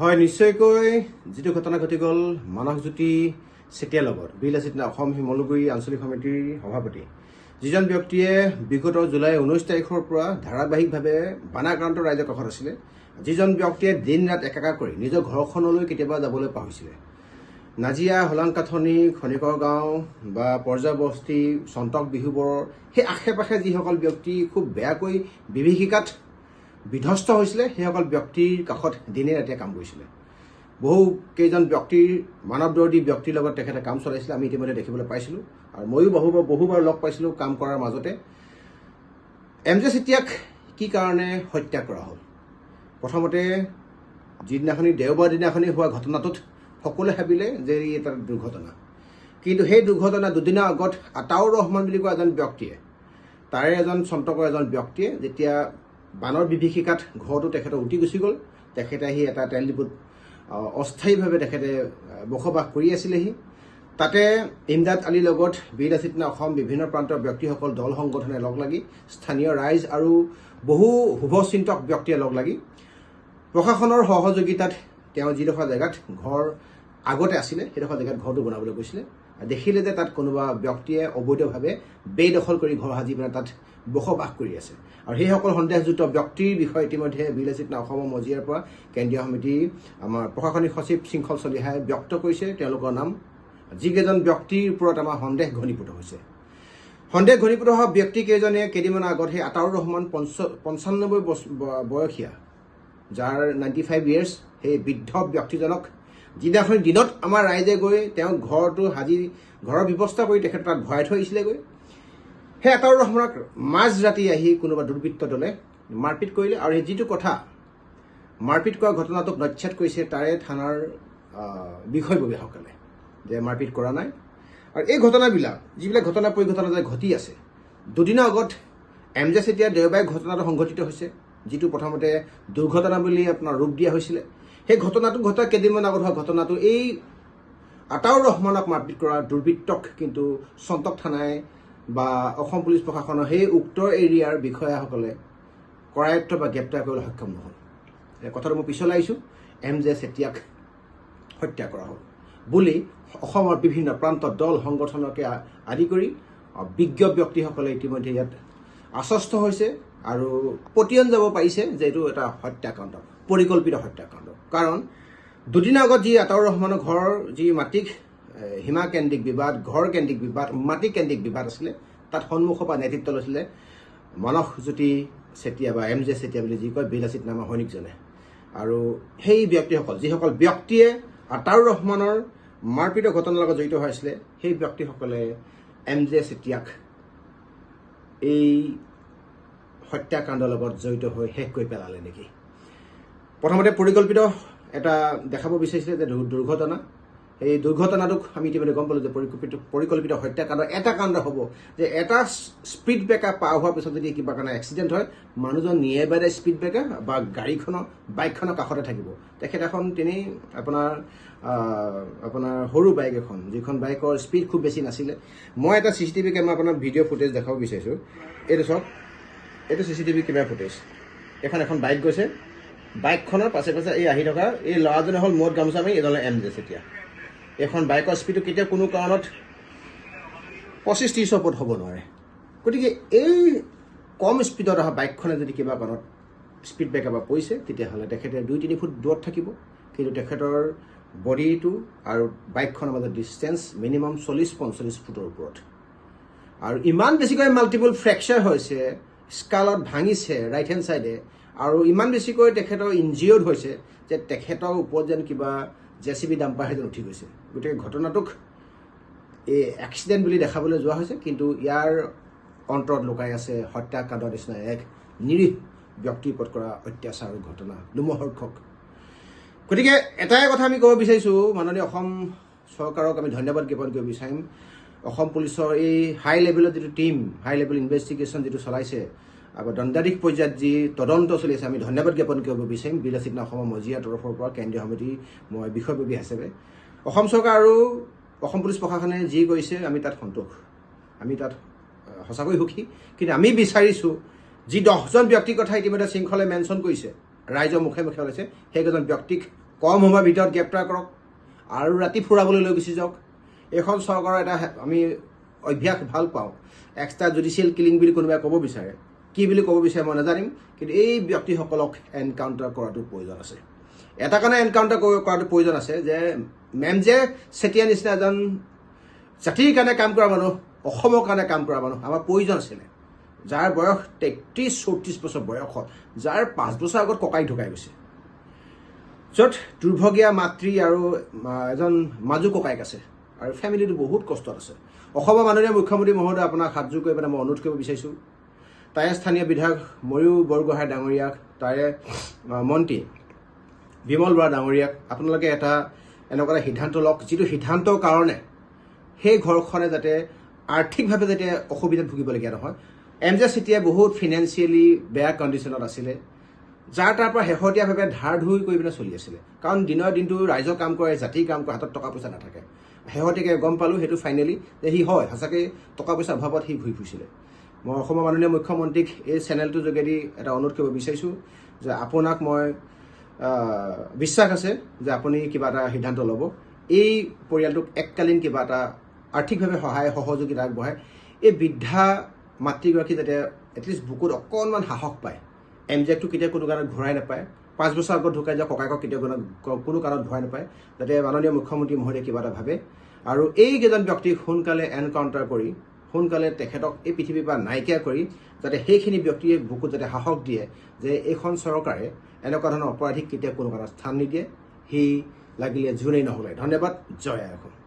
হয়, নিশ্চয়কৈ যিটো ঘটনা ঘটি গ'ল মানসজ্যোতি চেতিয়াৰ লগত বিলাসিত অসম শিমলুগুৰি আঞ্চলিক সমিতিৰ সভাপতি যিজন ব্যক্তিয়ে বিগত জুলাই 19 তাৰিখৰ পৰা ধাৰাবাহিকভাৱে বানাক্ৰান্ত ৰাইজৰ কাষত আছিলে, যিজন ব্যক্তিয়ে দিন ৰাত একাকাৰ কৰি নিজৰ ঘৰখনলৈ কেতিয়াবা যাবলৈ পাহৰিছিলে। নাজিয়া, হলাংকাথনি, খনিকৰ গাঁও বা পৰ্যায় বস্তি, চন্তক বিহুবৰ সেই আশে পাশে যিসকল ব্যক্তি খুব বেয়াকৈ বিভীষিকাত বিধ্বস্ত হৈছিলে, সেইসকল ব্যক্তিৰ কাষত দিনে ৰাতিয়ে কাম কৰিছিলে। বহু কেইজন ব্যক্তিৰ মানৱদৰ্দী ব্যক্তিৰ লগত তেখেতে কাম চলাইছিলে, আমি ইতিমধ্যে দেখিবলৈ পাইছিলোঁ। আৰু ময়ো বহুবাৰ লগ পাইছিলোঁ কাম কৰাৰ মাজতে। MJ চেতিয়াক কি কাৰণে হত্যা কৰা হ'ল? প্ৰথমতে যিদিনাখনি দেওবাৰ দিনাখনি হোৱা ঘটনাটোত সকলোৱে ভাবিলে যে ই এটা দুৰ্ঘটনা, কিন্তু সেই দুৰ্ঘটনা দুদিনৰ আগত আতাউৰ ৰহমান বুলি কোৱা এজন ব্যক্তিয়ে, তাৰে এজন চন্তকৰ এজন ব্যক্তিয়ে যেতিয়া বানৰ বিভীষিকাত ঘৰটো তেখেতৰ উটি গুচি গ'ল, তেখেতে আহি এটা তেল ডিপুত অস্থায়ীভাৱে তেখেতে বসবাস কৰি আছিলেহি। তাতে ইমদাদ আলীৰ লগত বিলাসিত অসম বিভিন্ন প্ৰান্তৰ ব্যক্তিসকল, দল সংগঠনে লগ লাগি, স্থানীয় ৰাইজ আৰু বহু শুভচিন্তক ব্যক্তিয়ে লগ লাগি প্ৰশাসনৰ সহযোগিতাত তেওঁ যিডোখৰ জেগাত ঘৰ আগতে আছিলে সেইডোখৰ জেগাত ঘৰটো বনাবলৈ গৈছিলে। দেখিলে যে তাত কোনোবা ব্যক্তিয়ে অবৈধভাৱে বেদখল কৰি ঘৰ সাজি পেলাই তাত বসবাস কৰি আছে, আৰু সেইসকল সন্দেহযুক্ত ব্যক্তিৰ বিষয়ে ইতিমধ্যে বিলাসিত অসমৰ মজিয়াৰ পৰা কেন্দ্ৰীয় সমিতি আমাৰ প্ৰশাসনিক সচিব শৃংখল চলিহাই ব্যক্ত কৰিছে তেওঁলোকৰ নাম। যিকেইজন ব্যক্তিৰ ওপৰত আমাৰ সন্দেহ ঘনীভূত হৈছে, সন্দেহ ঘনীভূত হোৱা ব্যক্তিকেইজনে কেইদিনমান আগত সেই আতাউৰ ৰহমান 95 বয়সীয়া, যাৰ 95 years, সেই বৃদ্ধ ব্যক্তিজনক যিদিনাখন দিনত আমাৰ ৰাইজে গৈ তেওঁ ঘৰটো সাজি ঘৰৰ ব্যৱস্থা কৰি তেখেত তাত ভৰাই থৈ আহিছিলেগৈ, সেই আতাউৰ ৰহমানক মাজ ৰাতি আহি কোনোবা দুৰ্বৃত্ত দলে মাৰপিট কৰিলে। আৰু এই যিটো কথা মাৰপিট কৰা ঘটনাটোক নচ্ছাত কৰিছে তাৰে থানাৰ বিষয়ববীয়াসকলে যে মাৰপিট কৰা নাই। আৰু এই ঘটনাবিলাক যিবিলাক ঘটনা পৰিঘটনা ঘটি আছে, দুদিনৰ আগত MJ চেতিয়াৰ দেওবাৰে ঘটনাটো সংঘটিত হৈছে, যিটো প্ৰথমতে দুৰ্ঘটনা বুলি আপোনাৰ ৰূপ দিয়া হৈছিলে। সেই ঘটনাটো ঘটা কেইদিনমান আগত হোৱা ঘটনাটো এই আতাউৰ ৰহমানক মাৰপিট কৰা দুৰ্বৃত্তক কিন্তু চন্তক থানাই বা অসম পুলিচ প্ৰশাসনৰ সেই উক্ত এৰিয়াৰ বিষয়াসকলে কৰায়ত্ব বা গ্ৰেপ্তাৰ কৰিবলৈ সক্ষম নহ'ল। কথাটো মই পিছলৈ আহিছোঁ, MJ চেতিয়াক হত্যা কৰা হ'ল বুলি অসমৰ বিভিন্ন প্ৰান্তৰ দল সংগঠনকে আদি কৰি বিজ্ঞ ব্যক্তিসকলে ইতিমধ্যে ইয়াত আশ্বস্ত হৈছে আৰু পতিয়ন যাব পাৰিছে যে এইটো এটা হত্যাকাণ্ড, পৰিকল্পিত হত্যাকাণ্ড। কাৰণ দুদিনৰ আগত যি আতাউৰ ৰহমানৰ ঘৰৰ যি মাটিক সীমা কেন্দ্ৰিক বিবাদ, ঘৰ কেন্দ্ৰিক বিবাদ, মাটি কেন্দ্ৰিক বিবাদ আছিলে, তাত সন্মুখৰ পৰা নেতৃত্ব লৈছিলে মানসজ্যোতি চেতিয়া বা MJ চেতিয়া বুলি যি কয় বিলাসিত নামৰ সৈনিকজনে। আৰু সেই ব্যক্তিসকল, যিসকল ব্যক্তিয়ে আতাউৰ ৰহমানৰ মাৰপিটৰ ঘটনাৰ লগত জড়িত হৈ আছিলে, সেই ব্যক্তিসকলে MJ চেতিয়াক এই হত্যাকাণ্ডৰ লগত জড়িত হৈ শেষ কৰি পেলালে নেকি? প্ৰথমতে পৰিকল্পিত এটা দেখাব বিচাৰিছিলে যে দুৰ্ঘটনা, এই দুৰ্ঘটনাটোক আমি ইতিমধ্যে গম পালোঁ যে পৰিকল্পিত হত্যাকাণ্ড এটা কাণ্ড হ'ব যে এটা স্পীড ব্ৰেকাৰ পাৰ হোৱাৰ পিছত যদি কিবা কাৰণে এক্সিডেণ্ট হয়, মানুহজন নিয়ে বাই স্পীড ব্ৰেকাৰ বা বাইকখনৰ কাষতে থাকিব। তেখেত এখন আপোনাৰ সৰু বাইক এখন, যিখন বাইকৰ স্পীড খুব বেছি নাছিলে। মই এটা CCTV কেমেৰা আপোনাৰ ভিডিঅ' ফুটেজ দেখাব বিচাৰিছোঁ। এইটো চাওক, এইটো CCTV কেমেৰা ফুটেজ। এখন বাইক গৈছে, বাইকখনৰ পাছে পাছে এই আহি থকা এই ল'ৰাজনে হ'ল মূৰত গামোচা মাৰি, এজনে MJ চেতিয়া। এখন বাইকৰ স্পীডটো কেতিয়াও কোনো কাৰণত 25-30 ওপৰত হ'ব নোৱাৰে। গতিকে এই কম স্পীডত অহা বাইকখনে যদি কিবা কাৰণত স্পীড ব্ৰেকাৰ পৰা পৰিছে, তেতিয়াহ'লে তেখেতে 2-3 ফুট দূৰত থাকিব, কিন্তু তেখেতৰ বডিটো আৰু বাইকখনৰ মাজত ডিষ্টেঞ্চ মিনিমাম 40-45 ফুটৰ ওপৰত। আৰু ইমান বেছিকৈ মাল্টিপল ফ্ৰেকচাৰ হৈছে, স্কালত ভাঙিছে ৰাইট হেণ্ড ছাইডে, আৰু ইমান বেছিকৈ তেখেতৰ ইনজিয়ৰ্ড হৈছে যে তেখেতৰ ওপৰত যেন কিবা JCB ডাম্পাৰ যেন উঠি গৈছে। গতিকে ঘটনাটোক এই এক্সিডেণ্ট বুলি দেখাবলৈ যোৱা হৈছে, কিন্তু ইয়াৰ অন্তৰত লুকাই আছে হত্যাকাণ্ডৰ নিচিনা এক নিৰীহ ব্যক্তিৰ ওপৰত কৰা অত্যাচাৰ ঘটনা, লোমহৰ্ষক। গতিকে এটাই কথা আমি ক'ব বিচাৰিছোঁ, মাননীয় অসম চৰকাৰক আমি ধন্যবাদ জ্ঞাপন কৰিব বিচাৰিম। অসম পুলিচৰ এই হাই লেভেলৰ যিটো টিম, হাই লেভেল ইনভেষ্টিগেশ্যন যিটো চলাইছে, আৰু দণ্ডাধীশ পৰ্যায়ত যি তদন্ত চলি আছে, আমি ধন্যবাদ জ্ঞাপন কৰিব বিচাৰিম বিলাসিত অসমৰ মজিয়াৰ তৰফৰ পৰা কেন্দ্ৰীয় সমিতি মই বিষয়ববীয়া হিচাপে। অসম চৰকাৰ আৰু অসম পুলিচ প্ৰশাসনে যি কৰিছে আমি তাত সন্তোষ, আমি তাত সঁচাকৈ সুখী। কিন্তু আমি বিচাৰিছোঁ যি 10জন ব্যক্তিৰ কথা ইতিমধ্যে শৃংখলে মেনশ্যন কৰিছে, ৰাইজৰ মুখে মুখে ওলাইছে, সেইকেইজন ব্যক্তিক কম সময়ৰ ভিতৰত গ্ৰেপ্তাৰ কৰক আৰু ৰাতি ফুৰাবলৈ লৈ গুচি যাওক। এইখন চৰকাৰৰ এটা আমি অভ্যাস ভাল পাওঁ, এক্সট্ৰা জুডিচিয়েল কিলিং বুলি কোনোবাই ক'ব বিচাৰে, কি বুলি ক'ব বিচাৰে মই নাজানিম, কিন্তু এই ব্যক্তিসকলক এনকাউণ্টাৰ কৰাটো প্ৰয়োজন আছে। এটা কাৰণে এনকাউণ্টাৰ কৰাটো প্ৰয়োজন আছে যে মেমজে চেতিয়া নিচিনা এজন জাতিৰ কাৰণে কাম কৰা মানুহ, অসমৰ কাৰণে কাম কৰা মানুহ আমাৰ প্ৰয়োজন আছিলে, যাৰ বয়স 33-34 বছৰ বয়সত, যাৰ 5 বছৰ আগত ককাই ঢুকাই গৈছে, য'ত দুৰ্ভগীয়া মাতৃ আৰু এজন মাজু ককাইক আছে আৰু ফেমিলিটো বহুত কষ্টত আছে। অসমৰ মাননীয় মুখ্যমন্ত্ৰী মহোদয় আপোনাক হাতযোৰ কৰি পেলাই মই অনুৰোধ কৰিব বিচাৰিছোঁ, তাৰে স্থানীয় বিধায়ক ময়ূৰ বৰগোহাঁই ডাঙৰীয়াক, তাৰে মন্ত্ৰী বিমল বৰা ডাঙৰীয়াক আপোনালোকে এটা এনেকুৱা এটা সিদ্ধান্ত লওক, যিটো সিদ্ধান্তৰ কাৰণে সেই ঘৰখনে যাতে আৰ্থিকভাৱে যাতে অসুবিধাত ভুগিবলগীয়া নহয়। এমজে চেতিয়াই বহুত ফিনেন্সিয়েলি বেয়া কণ্ডিশ্যনত আছিলে, যাৰ তাৰ পৰা শেহতীয়াভাৱে ধাৰ ধুই কৰি পিনে চলি আছিলে, কাৰণ দিনৰ দিনটো ৰাইজৰ কাম কৰে, জাতিৰ কাম কৰে, হাতত টকা পইচা নাথাকে। শেহতীয়াকৈ গম পালোঁ সেইটো ফাইনেলি যে সি হয় সঁচাকৈ টকা পইচাৰ অভাৱত সি ঘূৰি ফুৰিছিলে। মই অসমৰ মাননীয় মুখ্যমন্ত্ৰীক এই চেনেলটোৰ যোগেদি এটা অনুৰোধ কৰিব বিচাৰিছোঁ যে আপোনাক মই বিশ্বাস আছে যে আপুনি কিবা এটা সিদ্ধান্ত ল'ব, এই পৰিয়ালটোক এককালীন কিবা এটা আৰ্থিকভাৱে সহায় সহযোগিতা আগবঢ়ায়, এই বৃদ্ধা মাতৃগৰাকী যাতে এটলিষ্ট বুকুত অকণমান সাহস পায়। এমজেকটো কেতিয়াও কোনো কাৰণত ঘূৰাই নাপায়, 5 বছৰ আগত ঢুকাই যোৱা ককায়েকক কেতিয়াও কোনো কাৰণত ঘূৰাই নাপায়, যাতে মাননীয় মুখ্যমন্ত্ৰী মহোদয়ে কিবা এটা ভাবে আৰু এইকেইজন ব্যক্তিক সোনকালে এনকাউণ্টাৰ কৰি সোনকালে তেখেতক এই পৃথিৱীৰ পৰা নাইকিয়া কৰি যাতে সেইখিনি ব্যক্তিয়ে বুকুত যাতে সাহস দিয়ে যে এইখন চৰকাৰে এনেকুৱা ধৰণৰ অপৰাধীক কেতিয়াও কোনো কাৰণত স্থান নিদিয়ে, সি লাগিলে যোনেই নহ'লে। ধন্যবাদ। জয় আই অসম।